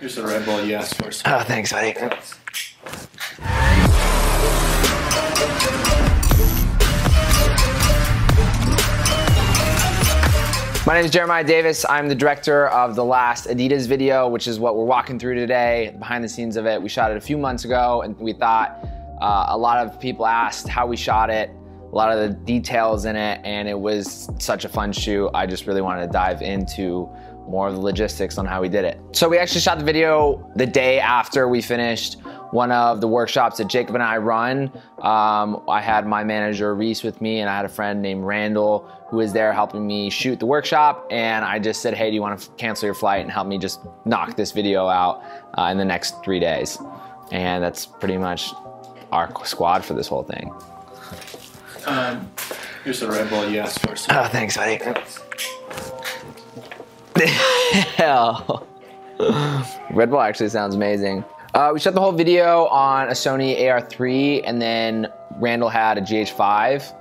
Here's the Red Bull you asked for. Oh, thanks, buddy. My name is Jeremiah Davis. I'm the director of the last Adidas video, which is what we're walking through today, behind the scenes of it. We shot it a few months ago, and we thought a lot of people asked how we shot it, a lot of the details in it, and it was such a fun shoot. I just really wanted to dive into more of the logistics on how we did it. So we actually shot the video the day after we finished one of the workshops that Jacob and I run. I had my manager Reese with me, and I had a friend named Randall who was there helping me shoot the workshop. And I just said, hey, do you want to cancel your flight and help me just knock this video out in the next 3 days? And that's pretty much our squad for this whole thing. Here's the Red Bull you asked for. Oh, thanks, buddy. Hell. Red Bull actually sounds amazing. We shot the whole video on a Sony AR3, and then Randall had a GH5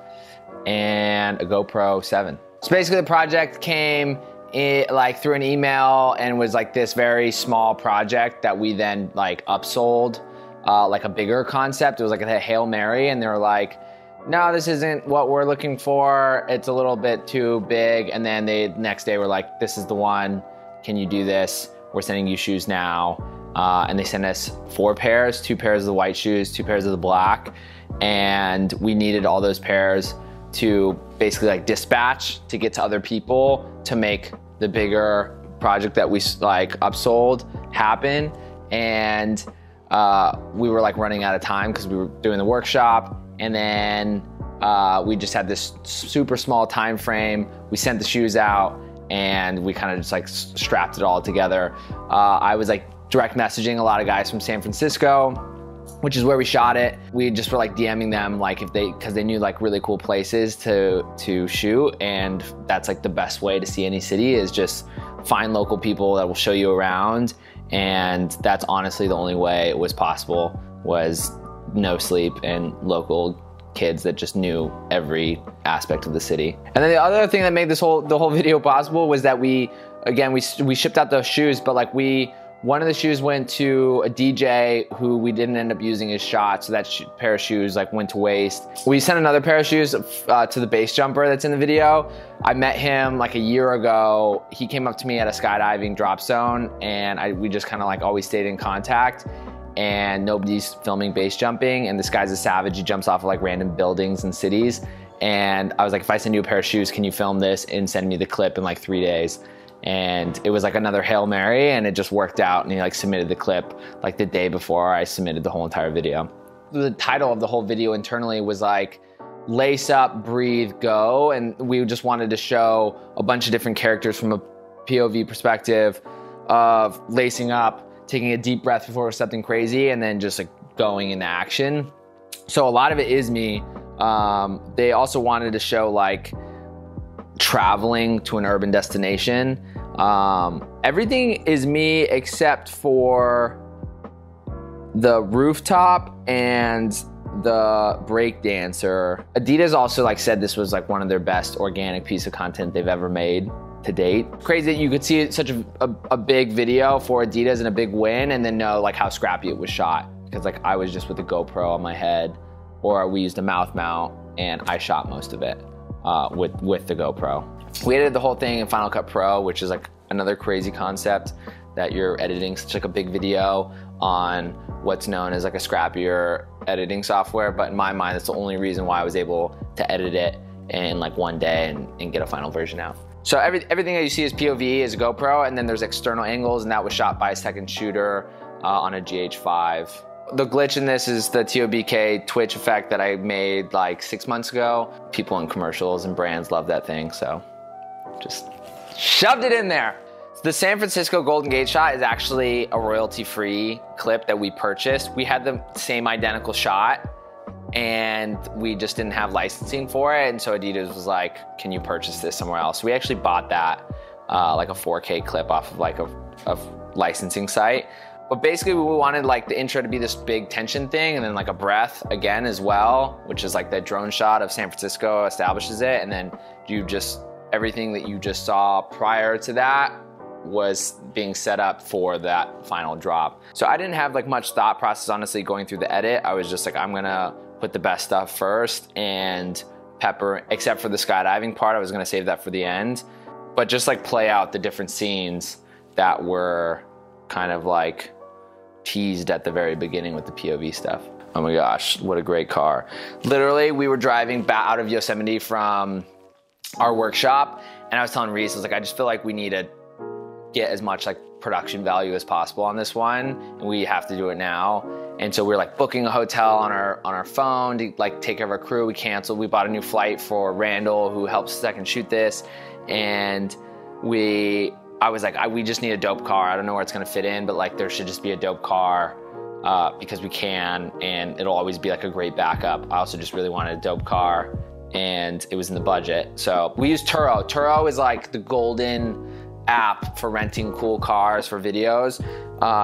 and a GoPro 7. So basically the project came through an email and was like this very small project that we then upsold like a bigger concept. It was like a Hail Mary, and they were like, no, this isn't what we're looking for. It's a little bit too big. And then the next day were like, this is the one. Can you do this? We're sending you shoes now. And they sent us 4 pairs, 2 pairs of the white shoes, 2 pairs of the black. And we needed all those pairs to basically dispatch to get to other people to make the bigger project that we upsold happen. And we were running out of time because we were doing the workshop. And then we just had this super small time frame. We sent the shoes out, and we kind of just strapped it all together. I was direct messaging a lot of guys from San Francisco, which is where we shot it. We just were DMing them because they knew really cool places to shoot, and that's the best way to see any city is just find local people that will show you around. And that's honestly the only way it was possible, was no sleep and local kids that just knew every aspect of the city. And then the other thing that made the whole video possible was that we shipped out those shoes, but one of the shoes went to a DJ who we didn't end up using his shot, so that pair of shoes went to waste. We sent another pair of shoes to the base jumper that's in the video. I met him a year ago. He came up to me at a skydiving drop zone, and we just kind of always stayed in contact. And nobody's filming base jumping, and this guy's a savage. He jumps off of random buildings and cities. And I was like, if I send you a pair of shoes, can you film this and send me the clip in 3 days? And it was another Hail Mary, and it just worked out. And he submitted the clip the day before I submitted the whole entire video. The title of the whole video internally was Lace Up, Breathe, Go. And we just wanted to show a bunch of different characters from a POV perspective of lacing up, taking a deep breath before something crazy, and then just going into action. So a lot of it is me. They also wanted to show traveling to an urban destination. Everything is me except for the rooftop and the break dancer. Adidas also said this was one of their best organic piece of content they've ever made to date. Crazy that you could see such a big video for Adidas and a big win, and then know how scrappy it was shot. Because I was just with the GoPro on my head, or we used a mouth mount, and I shot most of it with the GoPro. We edited the whole thing in Final Cut Pro, which is another crazy concept, that you're editing such a big video on what's known as a scrappier editing software. But in my mind, that's the only reason why I was able to edit it in 1 day and get a final version out. So everything that you see as POV is a GoPro, and then there's external angles, and that was shot by a second shooter on a GH5. The glitch in this is the TOBK Twitch effect that I made 6 months ago. People in commercials and brands love that thing, so just shoved it in there. The San Francisco Golden Gate shot is actually a royalty-free clip that we purchased. We had the same identical shot, and we just didn't have licensing for it. And so Adidas was like, can you purchase this somewhere else? So we actually bought that, a 4K clip off of a licensing site. But basically we wanted the intro to be this big tension thing, and then a breath again as well, which is the drone shot of San Francisco establishes it. And then you just, everything that you just saw prior to that was being set up for that final drop. So I didn't have like much thought process, honestly, going through the edit. I was just like, I'm gonna put the best stuff first and pepper, except for the skydiving part, I was gonna save that for the end. But just like play out the different scenes that were kind of like teased at the very beginning with the POV stuff. Oh my gosh, what a great car. Literally, we were driving back out of Yosemite from our workshop, and I was telling Reese, I was like, I just feel like we need to get as much like production value as possible on this one, and we have to do it now. And so we were like booking a hotel on our phone to like take care of our crew. We canceled, we bought a new flight for Randall, who helps second shoot this, and I was like, we just need a dope car. I don't know where it's gonna fit in, but like there should just be a dope car because we can, and it'll always be like a great backup. I also just really wanted a dope car, and it was in the budget. So we used Turo. Turo is like the golden app for renting cool cars for videos.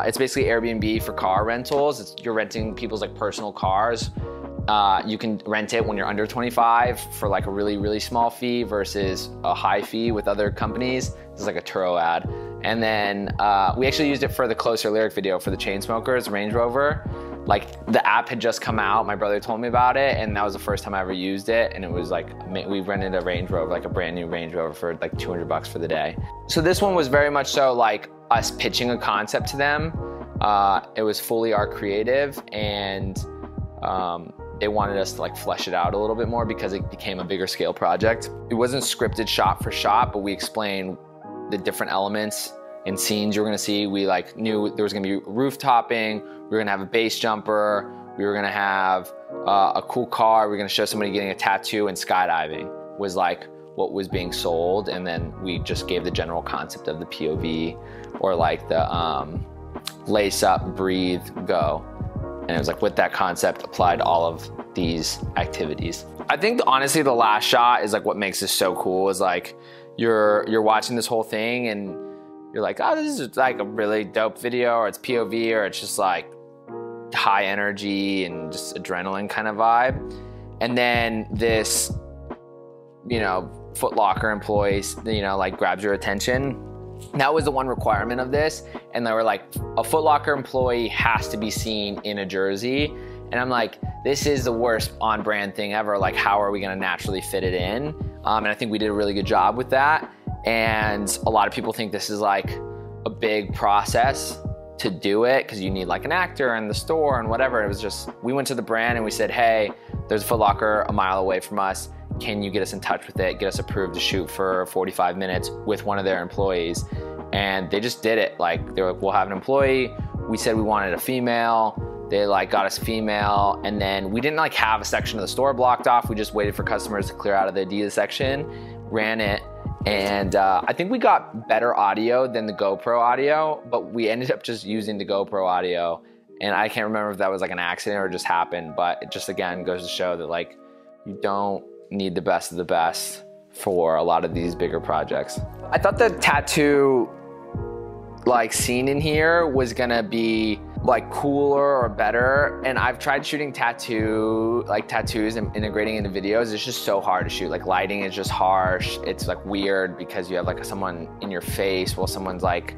It's basically Airbnb for car rentals. You're renting people's like personal cars. You can rent it when you're under 25 for like a really, really small fee versus a high fee with other companies. This is like a Turo ad. And then we actually used it for the Closer lyric video for the Chainsmokers Range Rover. Like the app had just come out, my brother told me about it, and that was the first time I ever used it. And it was like, we rented a Range Rover, like a brand new Range Rover for like $200 for the day. So this one was very much so like us pitching a concept to them. It was fully our creative, and they wanted us to like flesh it out a little bit more because it became a bigger scale project. It wasn't scripted shot for shot, but we explained the different elements and scenes you were gonna see. We like knew there was gonna be roof-topping, we were gonna have a base jumper, we were gonna have a cool car, we were gonna show somebody getting a tattoo, and skydiving was like what was being sold. And then we just gave the general concept of the POV, or like the lace up, breathe, go. And it was like with that concept applied to all of these activities. I think honestly the last shot is like what makes this so cool, is like you're watching this whole thing and you're like, oh, this is like a really dope video, or it's POV, or it's just like high energy and just adrenaline kind of vibe. And then this, you know, Foot Locker employee, you know, like grabs your attention. That was the one requirement of this. And they were like, a Foot Locker employee has to be seen in a jersey. And I'm like, this is the worst on-brand thing ever. Like, how are we gonna naturally fit it in? And I think we did a really good job with that. And a lot of people think this is like a big process to do it, because you need like an actor in the store and whatever. It was just, we went to the brand and we said, hey, there's a Foot Locker a mile away from us. Can you get us in touch with it, get us approved to shoot for 45 minutes with one of their employees? And they just did it. Like, they were like, we'll have an employee. We said we wanted a female. They like got us a female. And then we didn't like have a section of the store blocked off. We just waited for customers to clear out of the Adidas section, ran it. And I think we got better audio than the GoPro audio, but we ended up just using the GoPro audio. And I can't remember if that was like an accident or just happened, but it just again goes to show that like you don't need the best of the best for a lot of these bigger projects. I thought the tattoo like scene in here was gonna be like cooler or better, and I've tried shooting tattoos and integrating into videos. It's just so hard to shoot. Like, lighting is just harsh. It's like weird because you have like someone in your face while someone's like,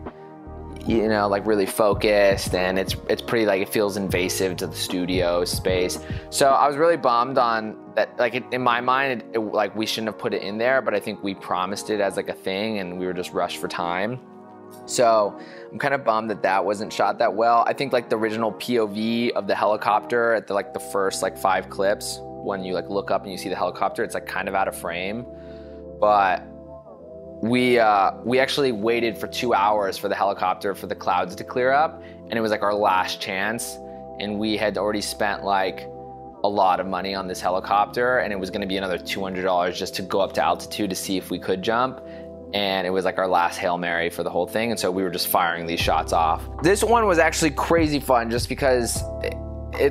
you know, like really focused, and it's pretty like, it feels invasive to the studio space. So I was really bummed on that. Like in my mind, like we shouldn't have put it in there, but I think we promised it as like a thing and we were just rushed for time. So I'm kind of bummed that that wasn't shot that well. I think like the original POV of the helicopter at the first like 5 clips, when you like look up and you see the helicopter, it's like kind of out of frame. But we actually waited for 2 hours for the helicopter for the clouds to clear up, and it was like our last chance. And we had already spent like a lot of money on this helicopter, and it was going to be another $200 just to go up to altitude to see if we could jump. And it was like our last Hail Mary for the whole thing. And so we were just firing these shots off. This one was actually crazy fun just because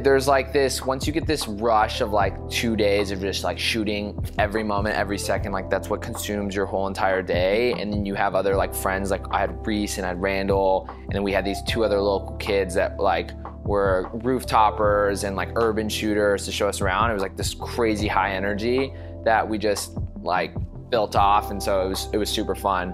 there's like this, once you get this rush of like 2 days of just like shooting every moment, every second, like that's what consumes your whole entire day. And then you have other like friends, like I had Reese and I had Randall, and then we had these 2 other local kids that like were roof-toppers and like urban shooters to show us around. It was like this crazy high energy that we just like built off, and so it was super fun.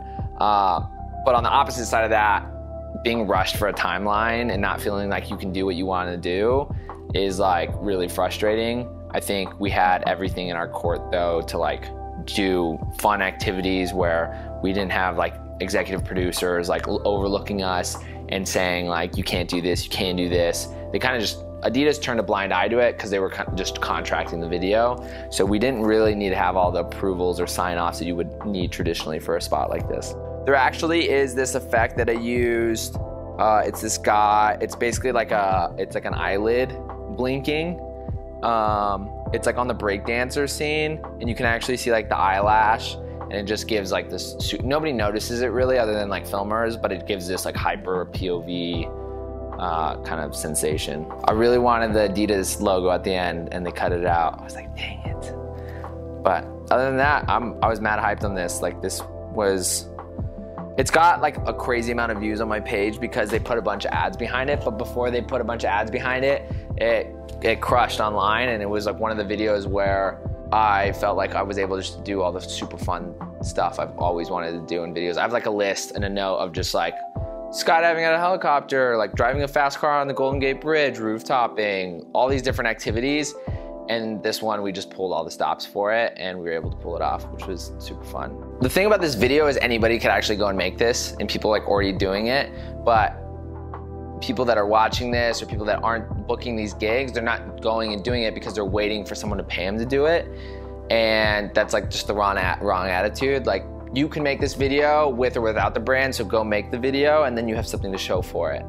But on the opposite side of that, being rushed for a timeline and not feeling like you can do what you want to do is like really frustrating. I think we had everything in our court though to like do fun activities where we didn't have like executive producers like overlooking us and saying like, you can't do this, you can't do this. They kind of just, Adidas turned a blind eye to it because they were just contracting the video. So we didn't really need to have all the approvals or sign-offs that you would need traditionally for a spot like this. There actually is this effect that I used. It's this guy, it's basically like it's like an eyelid blinking. It's like on the breakdancer scene, and you can actually see like the eyelash, and it just gives like this, nobody notices it really other than like filmers, but it gives this like hyper POV kind of sensation. I really wanted the Adidas logo at the end and they cut it out. I was like, dang it. But other than that, I was mad hyped on this. Like it's got like a crazy amount of views on my page because they put a bunch of ads behind it, but before they put a bunch of ads behind it, it crushed online, and it was like one of the videos where I felt like I was able to just do all the super fun stuff I've always wanted to do in videos. I have like a list and a note of just like skydiving at a helicopter, like driving a fast car on the Golden Gate Bridge, rooftoping, all these different activities. And this one, we just pulled all the stops for it and we were able to pull it off, which was super fun. The thing about this video is anybody could actually go and make this, and people like already doing it, but people that are watching this or people that aren't booking these gigs, they're not going and doing it because they're waiting for someone to pay them to do it. And that's like just the wrong attitude. Like, you can make this video with or without the brand, so go make the video and then you have something to show for it.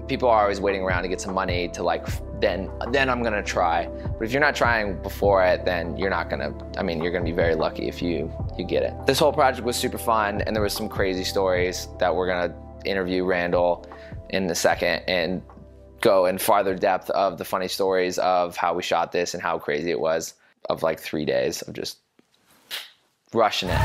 People are always waiting around to get some money to like, then I'm gonna try. But if you're not trying before it, then you're not gonna, you're gonna be very lucky if you get it. This whole project was super fun, and there was some crazy stories that we're gonna interview Randall in a second and go in farther depth of the funny stories of how we shot this and how crazy it was, of like 3 days of just rushing it.